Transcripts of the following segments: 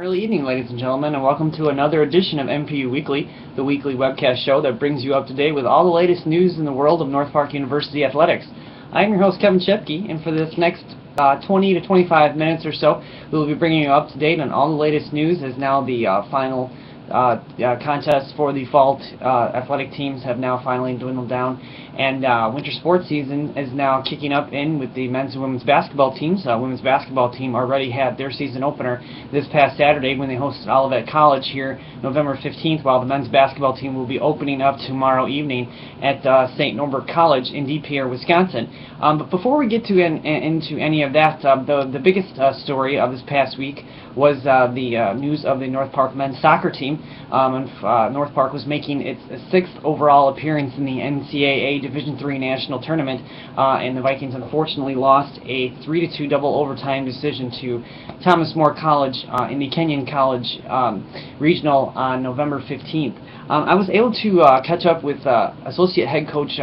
Early evening, ladies and gentlemen, and welcome to another edition of NPU Weekly, the weekly webcast show that brings you up to date with all the latest news in the world of North Park University athletics. I'm your host, Kevin Shepke, and for this next 20 to 25 minutes or so, we will be bringing you up to date on all the latest news as now the final contests for the fall athletic teams have now finally dwindled down, and winter sports season is now kicking up with the men's and women's basketball teams. Women's basketball team already had their season opener this past Saturday when they hosted Olivet College here November 15th, while the men's basketball team will be opening up tomorrow evening at St. Norbert College in De Pere, Wisconsin. But before we get into any of that, the biggest story of this past week was the news of the North Park men's soccer team. North Park was making its sixth overall appearance in the NCAA Division III National Tournament, and the Vikings unfortunately lost a 3-2 double overtime decision to Thomas More College in the Kenyon College Regional on November 15th. I was able to catch up with Associate Head Coach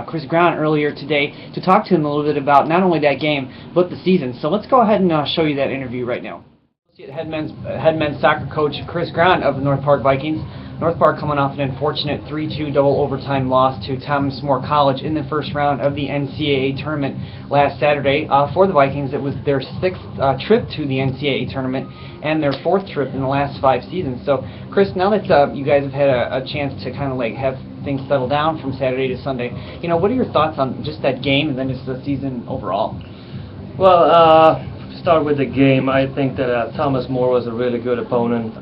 Chris Brown earlier today to talk to him a little bit about not only that game, but the season. So let's go ahead and show you that interview right now. Head men's soccer coach Chris Grant of the North Park Vikings. North Park coming off an unfortunate 3-2 double overtime loss to Thomas More College in the first round of the NCAA tournament last Saturday. For the Vikings, it was their sixth trip to the NCAA tournament and their fourth trip in the last 5 seasons. So, Chris, now that you guys have had a chance to kind of like have things settle down from Saturday to Sunday, what are your thoughts on just that game and then just the season overall? Well, start with the game. I think that Thomas More was a really good opponent.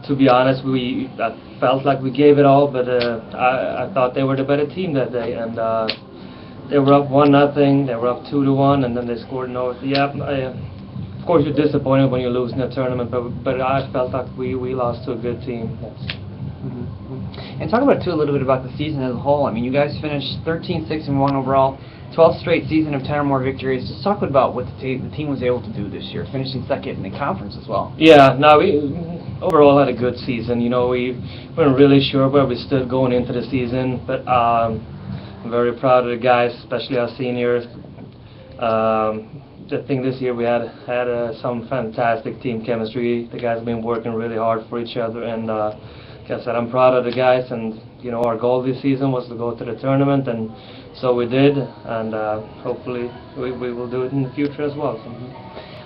To be honest, I felt like we gave it all, but I thought they were the better team that day, and they were up 1-0, they were up 2-1, and then they scored no. Yeah, of course you're disappointed when you lose in a tournament, but I felt like we lost to a good team. And talk about too a little bit about the season as a whole. I mean, you guys finished 13-6-1 overall. 12th straight season of 10 or more victories. Just talk about what the team was able to do this year, finishing second in the conference as well. Yeah, no, we overall had a good season. We weren't really sure where we stood going into the season, but I'm very proud of the guys, especially our seniors. I think this year we had some fantastic team chemistry. The guys have been working really hard for each other, and like I said, I'm proud of the guys. And our goal this season was to go to the tournament, and so we did, and hopefully we will do it in the future as well.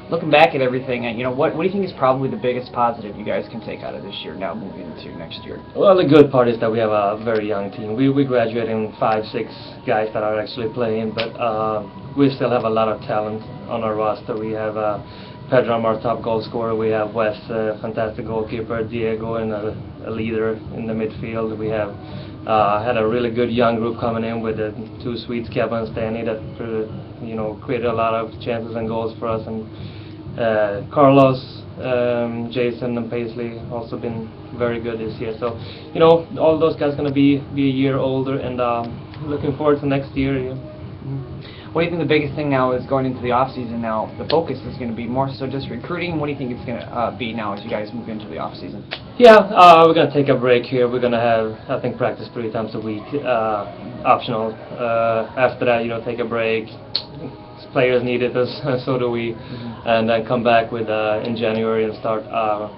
Looking back at everything, what do you think is probably the biggest positive you guys can take out of this year now moving into next year? Well, the good part is that we have a very young team. We graduating 5-6 guys that are actually playing, but we still have a lot of talent on our roster. We have Pedram, our top goal scorer. We have Wes, fantastic goalkeeper. Diego, and a leader in the midfield. We have had a really good young group coming in with the 2 Swedes, Kevin and Stanley, that created a lot of chances and goals for us. And Carlos, Jason, and Paisley also been very good this year. So all those guys going to be a year older, and looking forward to next year. What do you think the biggest thing now is going into the off-season now? The focus is going to be more so just recruiting. What do you think it's going to be now as you guys move into the off-season? Yeah, we're going to take a break here. We're going to have, I think, practice 3 times a week, optional. After that, take a break. Players need it, so do we. And then come back in January and start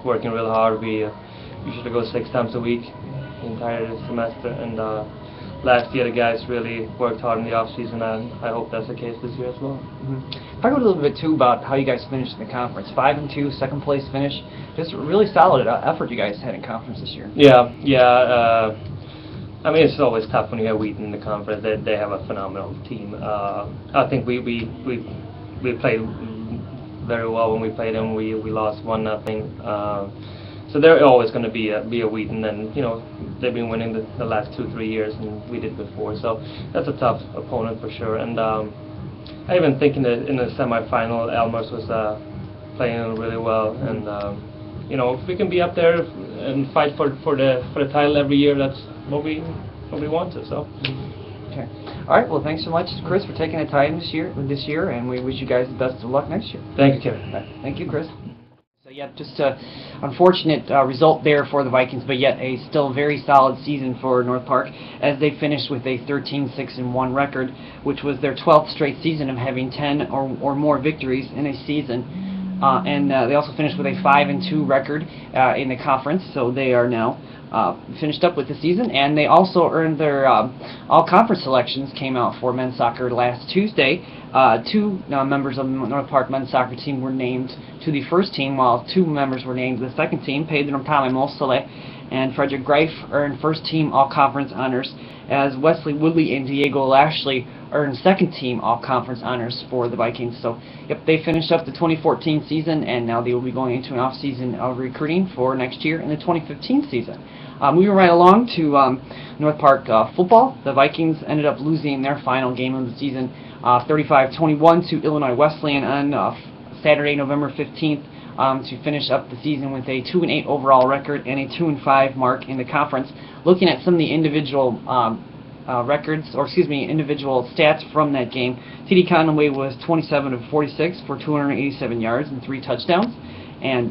working real hard. We usually go 6 times a week the entire semester, and last year the guys really worked hard in the off season, and I hope that's the case this year as well. Talk a little bit too about how you guys finished in the conference. 5-2, second place finish. Just a really solid effort you guys had in conference this year. Yeah. I mean, it's always tough when you have Wheaton in the conference. They have a phenomenal team. I think we played very well when we played them. We lost 1-0. So they're always going to be a Wheaton, and they've been winning the last 2-3 years, and we did before. So that's a tough opponent for sure. And I even think in the semifinal, Elmers was playing really well. And if we can be up there and fight for the title every year, that's what we want to. So. Okay. All right. Well, thanks so much, Chris, for taking the time this year, and we wish you guys the best of luck next year. Thank you, Kevin. Thank you, Chris. So yeah, just an unfortunate result there for the Vikings, but yet a still very solid season for North Park as they finished with a 13-6-1 record, which was their 12th straight season of having 10 or more victories in a season. and they also finished with a 5-2 record in the conference, so they are now finished up with the season, and they also earned their all-conference selections. Came out for men's soccer last Tuesday. Two members of the North Park men's soccer team were named to the first team, while 2 members were named to the second team. Pedro Tame Mosele and Frederick Greif earned first team all-conference honors, as Wesley Woodley and Diego Lashley earned second team all-conference honors for the Vikings. So, yep, they finished up the 2014 season, and now they will be going into an off-season of recruiting for next year in the 2015 season. Moving right along to North Park football, the Vikings ended up losing their final game of the season, 35-21 to Illinois Wesleyan on Saturday, November 15th, to finish up the season with a 2-8 overall record and a 2-5 mark in the conference. Looking at some of the individual individual stats from that game, T.D. Conway was 27 of 46 for 287 yards and 3 touchdowns. And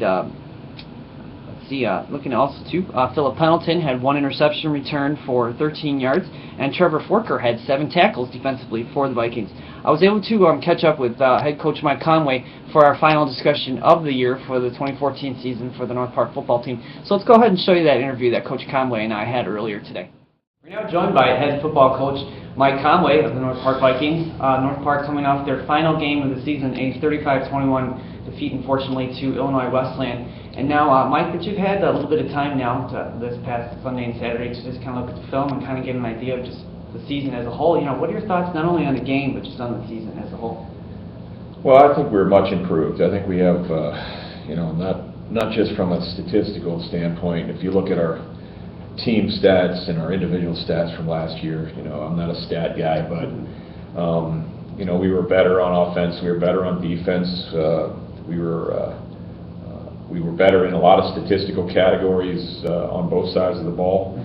looking at also too, Philip Pendleton had 1 interception return for 13 yards, and Trevor Forker had 7 tackles defensively for the Vikings. I was able to catch up with head coach Mike Conway for our final discussion of the year for the 2014 season for the North Park football team. So let's go ahead and show you that interview that Coach Conway and I had earlier today. We're now joined by head football coach Mike Conway of the North Park Vikings. North Park coming off their final game of the season, a 35-21 defeat, unfortunately, to Illinois Wesleyan. And now, Mike, that you've had a little bit of time now this past Sunday and Saturday to just kind of look at the film and kind of get an idea of just the season as a whole. What are your thoughts not only on the game but just on the season as a whole? Well, I think we're much improved. I think we have, not just from a statistical standpoint. If you look at our team stats and our individual stats from last year, I'm not a stat guy, but we were better on offense, we were better on defense, we were better in a lot of statistical categories on both sides of the ball.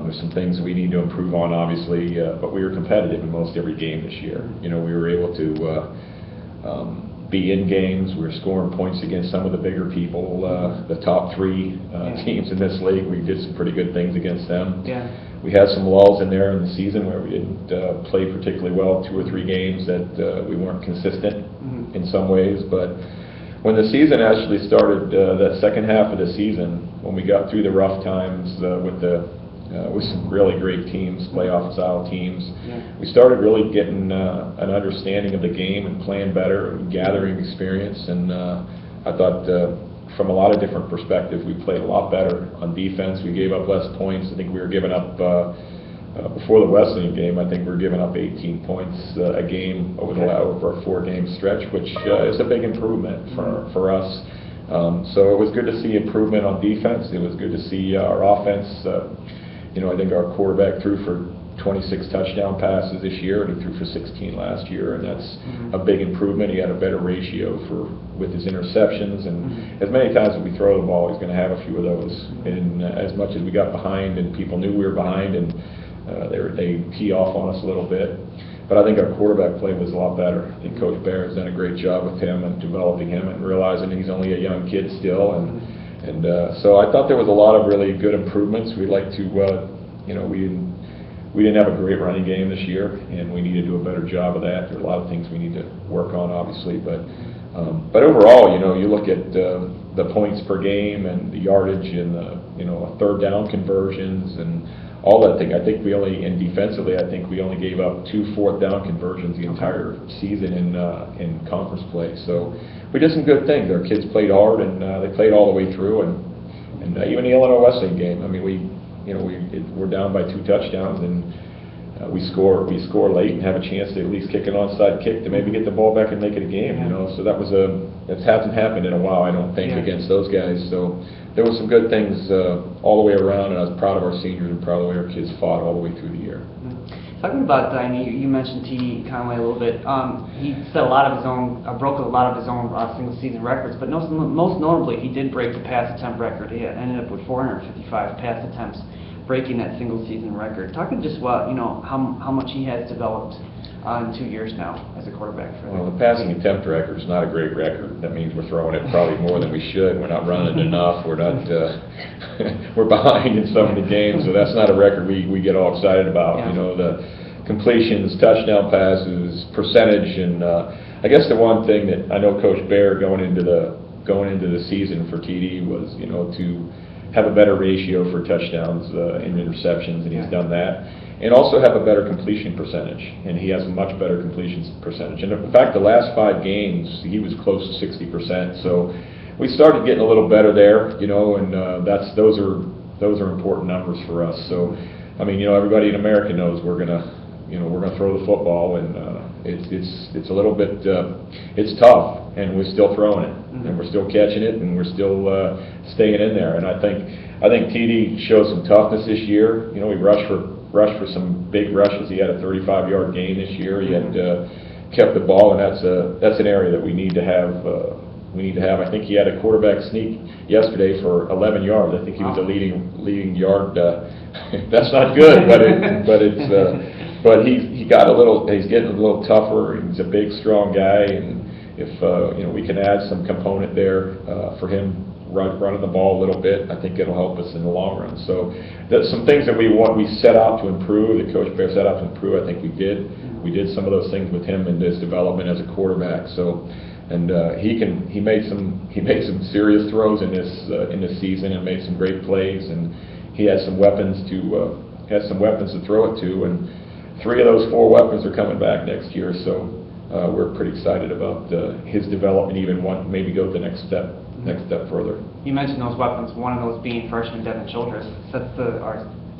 There's some things we need to improve on, obviously, but we were competitive in most every game this year. We were able to be in games. We were scoring points against some of the bigger people, the top 3 teams in this league. We did some pretty good things against them. Yeah. We had some lulls in there in the season where we didn't play particularly well, 2 or 3 games that we weren't consistent in some ways. But when the season actually started, that second half of the season, when we got through the rough times with some really great teams, playoff-style teams, we started really getting an understanding of the game and playing better and gathering experience. And I thought from a lot of different perspectives, we played a lot better on defense. We gave up less points. I think we were giving up, before the Wesleyan game, I think we were giving up 18 points a game over a 4-game stretch, which is a big improvement for us. So it was good to see improvement on defense. It was good to see our offense. I think our quarterback threw for 26 touchdown passes this year, and he threw for 16 last year, and that's a big improvement. He had a better ratio with his interceptions, and as many times as we throw the ball, he's going to have a few of those. And as much as we got behind, and people knew we were behind, and they key off on us a little bit, but I think our quarterback play was a lot better. I think Coach Bear has done a great job with him and developing him and realizing he's only a young kid still, and so I thought there was a lot of really good improvements. We'd like to, we didn't have a great running game this year, and we need to do a better job of that. There are a lot of things we need to work on, obviously, but overall, you look at the points per game and the yardage and the third down conversions and all that thing. I think and defensively, I think we only gave up 2 fourth down conversions the entire season in conference play. So we did some good things. Our kids played hard, and they played all the way through. And even the Illinois Wesleyan game, I mean, we're down by 2 touchdowns, and we score late and have a chance to at least kick an onside kick to maybe get the ball back and make it a game. So that hasn't happened in a while, I don't think, against those guys. So there were some good things all the way around, and I was proud of our seniors and proud of the way our kids fought all the way through the year. Talking about, you mentioned T.D. Conway a little bit. He set a lot of his own, broke a lot of his own single-season records, but most notably, he did break the pass attempt record. He ended up with 455 pass attempts, breaking that single-season record. Talking just about, how much he has developed in 2 years now as a quarterback for them. Well, the passing attempt record is not a great record. That means we're throwing it probably more than we should. We're not running enough. We're not. We're behind in some of the games, so that's not a record we get all excited about. completions, touchdown passes, percentage, and I guess the one thing that I know Coach Bear going into the season for TD was, you know, to have a better ratio for touchdowns and interceptions, and he's done that. And also have a better completion percentage, and he has a much better completion percentage. And in fact, the last 5 games, he was close to 60%. So we started getting a little better there, you know, and those are important numbers for us. So, I mean, you know, everybody in America knows we're gonna throw the football, and it's a little bit it's tough, and we're still throwing it, and we're still catching it, and we're still staying in there. And I think TD showed some toughness this year. You know, we rushed for some big rushes. He had a 35-yard gain this year. He had kept the ball, and that's an area that we need to have. I think he had a quarterback sneak yesterday for 11 yards. I think he was the leading yard. That's not good, but he got a little. He's getting a little tougher. He's a big, strong guy, and if you know, we can add some component there for him running the ball a little bit, I think it'll help us in the long run. So that's some things that we set out to improve, that Coach Bear set out to improve. I think we did. We did some of those things with him in his development as a quarterback. So, and he made some serious throws in this season, and made some great plays, and he has some weapons to throw it to, and 3 of those 4 weapons are coming back next year. So we're pretty excited about his development. Even maybe go the next step further. You mentioned those weapons, one of those being freshman Devin Childress,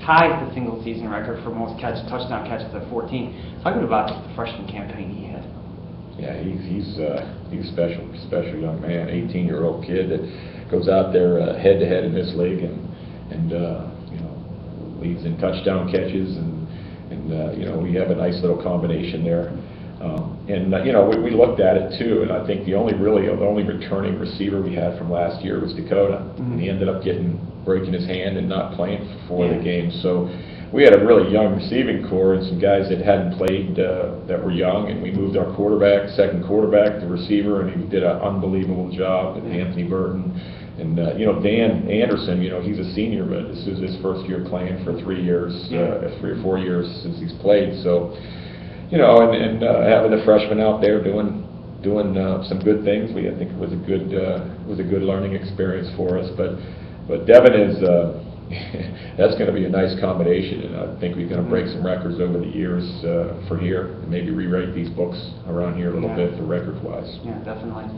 ties the single season record for most touchdown catches at 14. Talk about the freshman campaign he had. Yeah, he's a special young man, 18-year-old kid that goes out there head to head in this league, and you know, leads in touchdown catches, and you know, we have a nice little combination there. And you know, we looked at it too, and I think the only returning receiver we had from last year was Dakota, and he ended up breaking his hand and not playing for 4 of the games. So we had a really young receiving core and some guys that hadn't played that were young, and we moved our second quarterback, the receiver, and he did an unbelievable job. And Anthony Burton, and you know, Dan Anderson, you know, he's a senior, but this is his first year playing for 3 years, 3 or 4 years since he's played. So, you know, and having the freshmen out there doing some good things, I think it was a good learning experience for us. But Devin is that's going to be a nice combination, and I think we're going to break some records over the years for here, and maybe rewrite these books around here a little bit for record-wise. Yeah, definitely.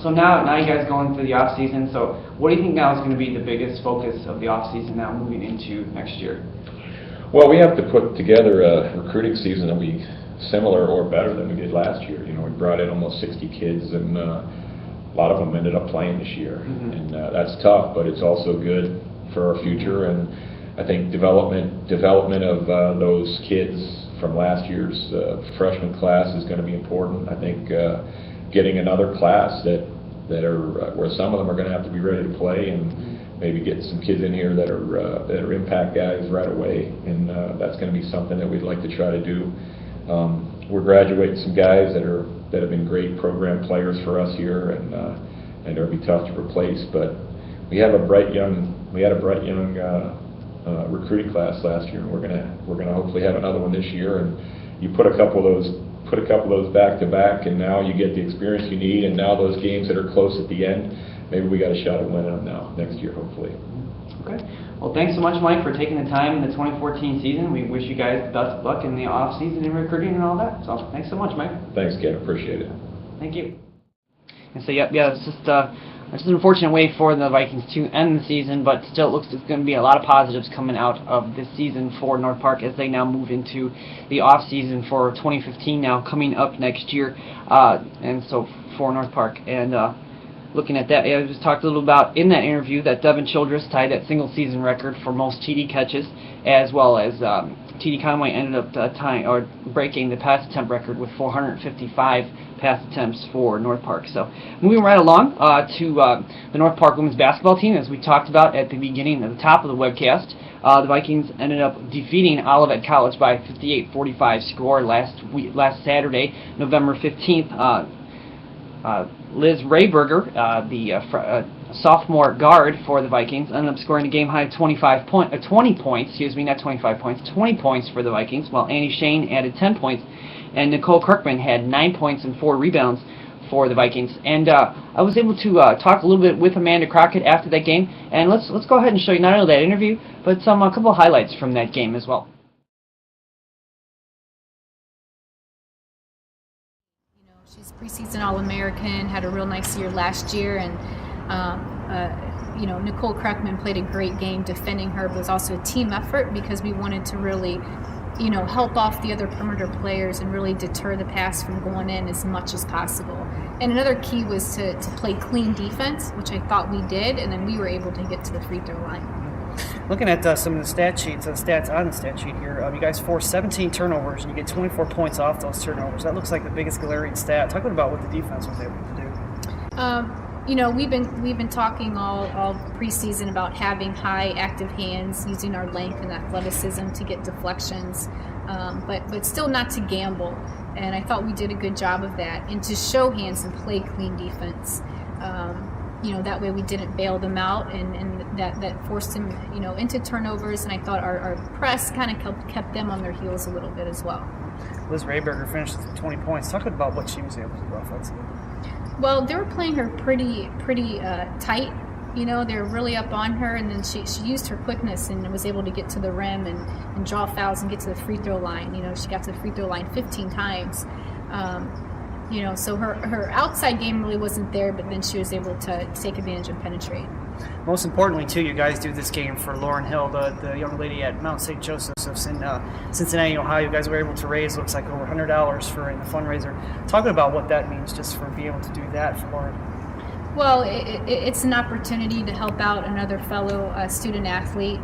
So now you guys going through the off season. So what do you think now is going to be the biggest focus of the off season now moving into next year? Well, we have to put together a recruiting season that will be similar or better than we did last year. You know, we brought in almost 60 kids, and a lot of them ended up playing this year, and that's tough, but it's also good for our future. And I think development of those kids from last year's freshman class is going to be important. I think getting another class that are where some of them are going to have to be ready to play, and maybe get some kids in here that are impact guys right away, and that's going to be something that we'd like to try to do. We're graduating some guys that have been great program players for us here, and it'll be tough to replace. But we had a bright young recruiting class last year, and we're gonna hopefully have another one this year. And you put a couple of those back to back, and now you get the experience you need. And now those games that are close at the end, maybe we got a shot at winning them now next year, hopefully. Okay. Well, thanks so much, Mike, for taking the time in the 2014 season. We wish you guys the best of luck in the off season and recruiting and all that. So thanks so much, Mike. Thanks, Ken. Appreciate it. Thank you. And so yeah, it's just an unfortunate way for the Vikings to end the season, but still it looks like it's going to be a lot of positives coming out of this season for North Park as they now move into the off season for 2015 now coming up next year, and so for North Park. And looking at that, I just talked a little about in that interview that Devin Childress tied that single season record for most TD catches, as well as TD Conway ended up breaking the pass attempt record with 455 pass attempts for North Park. So moving right along to the North Park women's basketball team, as we talked about at the beginning, at the top of the webcast, the Vikings ended up defeating Olivet College by 58-45 score last Saturday, November 15th. Liz Rayberger, the sophomore guard for the Vikings, ended up scoring a game-high 20 points, not 25 points, 20 points for the Vikings, while Annie Shane added 10 points, and Nicole Kirkman had 9 points and 4 rebounds for the Vikings. And I was able to talk a little bit with Amanda Crockett after that game, and let's go ahead and show you not only that interview, but a couple highlights from that game as well. She's preseason All-American, had a real nice year last year, and Nicole Kreckman played a great game defending her, but it was also a team effort because we wanted to really, help off the other perimeter players and really deter the pass from going in as much as possible. And another key was to play clean defense, which I thought we did, and then we were able to get to the free throw line. Looking at some of the stats on the stat sheet here, you guys forced 17 turnovers and you get 24 points off those turnovers. That looks like the biggest glaring stat. Talk about what the defense was able to do. We've been talking all preseason about having high active hands, using our length and athleticism to get deflections, but still not to gamble. And I thought we did a good job of that, and to show hands and play clean defense. That way we didn't bail them out, and that forced them, into turnovers. And I thought our press kind of kept them on their heels a little bit as well. Liz Rayberger finished with 20 points. Talk about what she was able to do offensively. Well, they were playing her pretty tight. They were really up on her, and then she used her quickness and was able to get to the rim and draw fouls and get to the free throw line. She got to the free throw line 15 times. So her outside game really wasn't there, but then she was able to take advantage and penetrate. Most importantly, too, you guys do this game for Lauren Hill, the young lady at Mount St. Joseph's of Cincinnati, Ohio. You guys were able to raise, looks like, over $100 for in the fundraiser. Talking about what that means just for being able to do that for Lauren. Well, it's an opportunity to help out another fellow student athlete.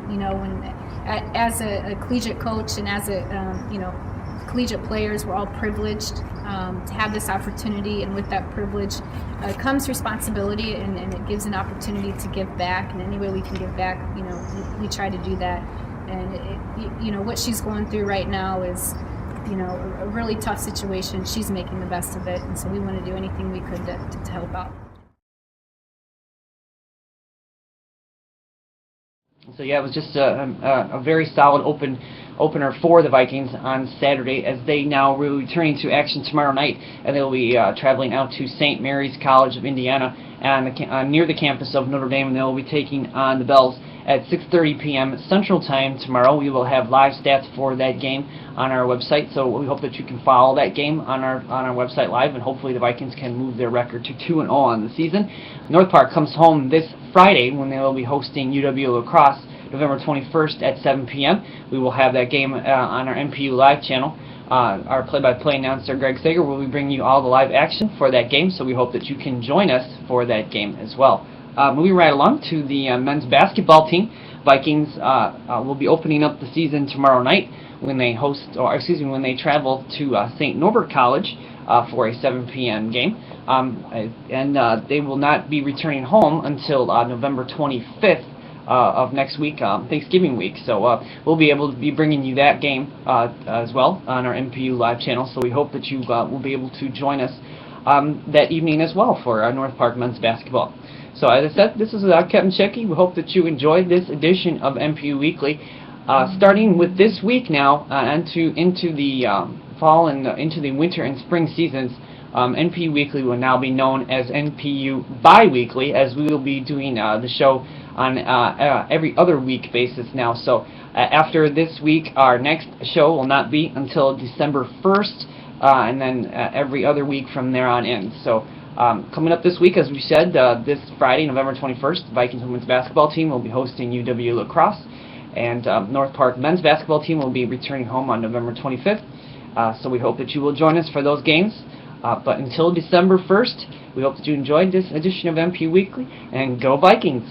As a collegiate coach and as collegiate players, we're all privileged to have this opportunity, and with that privilege comes responsibility, and it gives an opportunity to give back. And any way we can give back, we try to do that. And what she's going through right now is, a really tough situation. She's making the best of it, and so we want to do anything we could to help out. So yeah, it was just a very solid opener for the Vikings on Saturday, as they now will be returning to action tomorrow night, and they'll be traveling out to St. Mary's College of Indiana and near the campus of Notre Dame, and they'll be taking on the Bells at 6:30 p.m. Central Time tomorrow. We will have live stats for that game on our website, so we hope that you can follow that game on our website live, and hopefully the Vikings can move their record to 2-0 on the season. North Park comes home this Friday when they will be hosting UW Lacrosse, November 21st at 7 p.m. We will have that game on our NPU Live channel. Our play-by-play announcer, Greg Sager, will be bringing you all the live action for that game, so we hope that you can join us for that game as well. Moving right along to the men's basketball team, Vikings will be opening up the season tomorrow night when they when they travel to St. Norbert College for a 7 p.m. game, and they will not be returning home until November 25th. Of next week, Thanksgiving week. So we'll be able to be bringing you that game as well on our NPU Live channel. So we hope that you will be able to join us that evening as well for our North Park men's basketball. So as I said, this is Kevin Shepke. We hope that you enjoyed this edition of NPU Weekly. Starting with this week now into the fall and into the winter and spring seasons, NPU Weekly will now be known as NPU Bi-Weekly, as we will be doing the show on every other week basis now. So after this week, our next show will not be until December 1st, and then every other week from there on in. So coming up this week, as we said, this Friday, November 21st, the Vikings women's basketball team will be hosting UW Lacrosse, and North Park men's basketball team will be returning home on November 25th. So we hope that you will join us for those games. But until December 1st, we hope that you enjoyed this edition of NPU Weekly, and go Vikings!